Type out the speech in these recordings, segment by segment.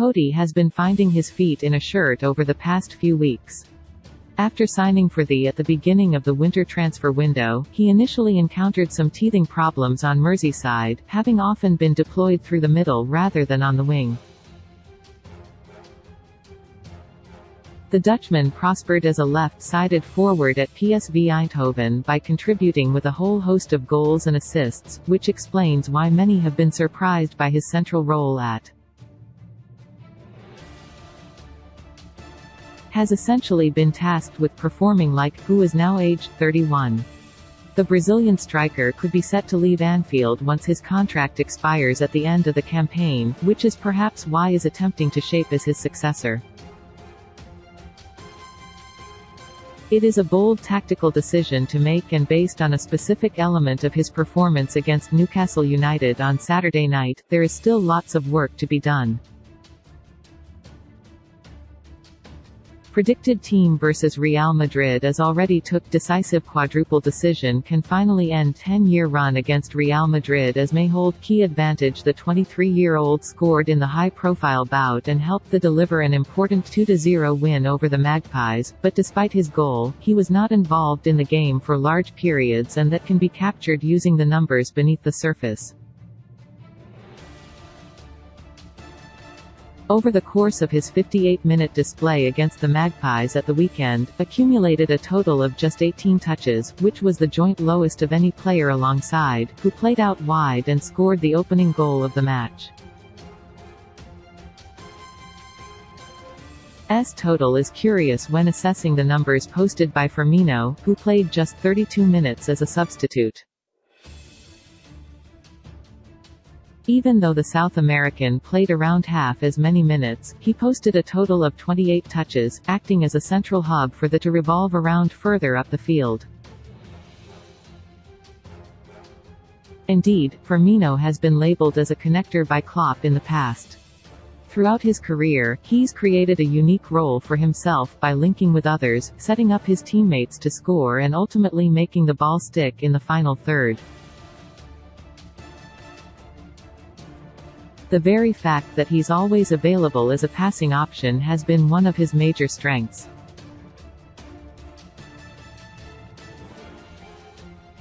Cody has been finding his feet in a shirt over the past few weeks. After signing for at the beginning of the winter transfer window, he initially encountered some teething problems on Merseyside, having often been deployed through the middle rather than on the wing. The Dutchman prospered as a left-sided forward at PSV Eindhoven by contributing with a whole host of goals and assists, which explains why many have been surprised by his central role has essentially been tasked with performing like who is now aged 31. The Brazilian striker could be set to leave Anfield once his contract expires at the end of the campaign, which is perhaps why he is attempting to shape as his successor. It is a bold tactical decision to make, and based on a specific element of his performance against Newcastle United on Saturday night, there is still lots of work to be done. Predicted team versus Real Madrid as already took decisive quadruple decision can finally end 10-year run against Real Madrid as may hold key advantage. The 23-year-old scored in the high-profile bout and helped the deliver an important 2-0 win over the Magpies, but despite his goal, he was not involved in the game for large periods, and that can be captured using the numbers beneath the surface. Over the course of his 58-minute display against the Magpies at the weekend, accumulated a total of just 18 touches, which was the joint lowest of any player alongside, who played out wide and scored the opening goal of the match. Total is curious when assessing the numbers posted by Firmino, who played just 32 minutes as a substitute. Even though the South American played around half as many minutes, he posted a total of 28 touches, acting as a central hub for to revolve around further up the field. Indeed, Firmino has been labeled as a connector by Klopp in the past. Throughout his career, he's created a unique role for himself by linking with others, setting up his teammates to score and ultimately making the ball stick in the final third. The very fact that he's always available as a passing option has been one of his major strengths.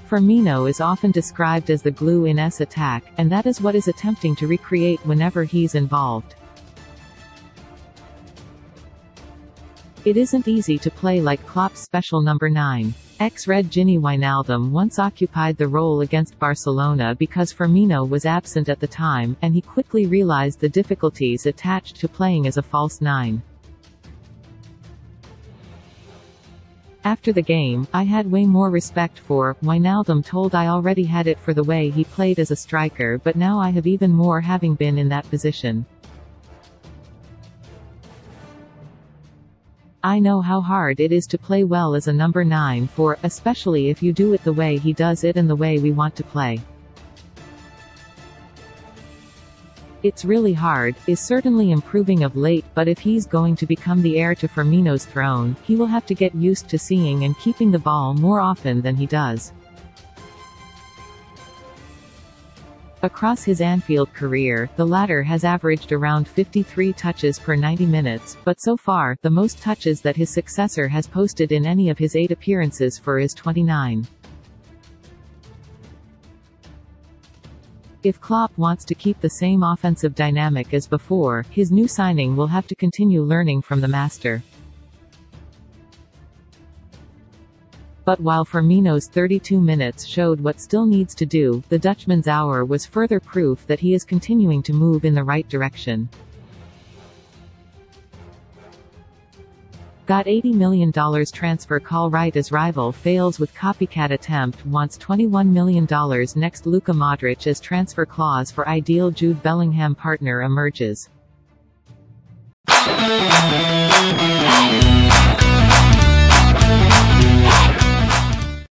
Firmino is often described as the glue in attack, and that is what is attempting to recreate whenever he's involved. It isn't easy to play like Klopp's special number 9. Ex-Red Gini Wijnaldum once occupied the role against Barcelona because Firmino was absent at the time, and he quickly realized the difficulties attached to playing as a false 9. After the game, I had way more respect for Wijnaldum told I already had it for the way he played as a striker, but now I have even more having been in that position. I know how hard it is to play well as a number 9 especially if you do it the way he does it and the way we want to play. It's really hard, is certainly improving of late, but if he's going to become the heir to Firmino's throne, he will have to get used to seeing and keeping the ball more often than he does. Across his Anfield career, the latter has averaged around 53 touches per 90 minutes, but so far, the most touches that his successor has posted in any of his 8 appearances is 29. If Klopp wants to keep the same offensive dynamic as before, his new signing will have to continue learning from the master. But while Firmino's 32 minutes showed what still needs to do, the Dutchman's hour was further proof that he is continuing to move in the right direction. Got $80 million transfer call right as rival fails with copycat attempt wants $21 million next. Luka Modric as transfer clause for ideal Jude Bellingham partner emerges.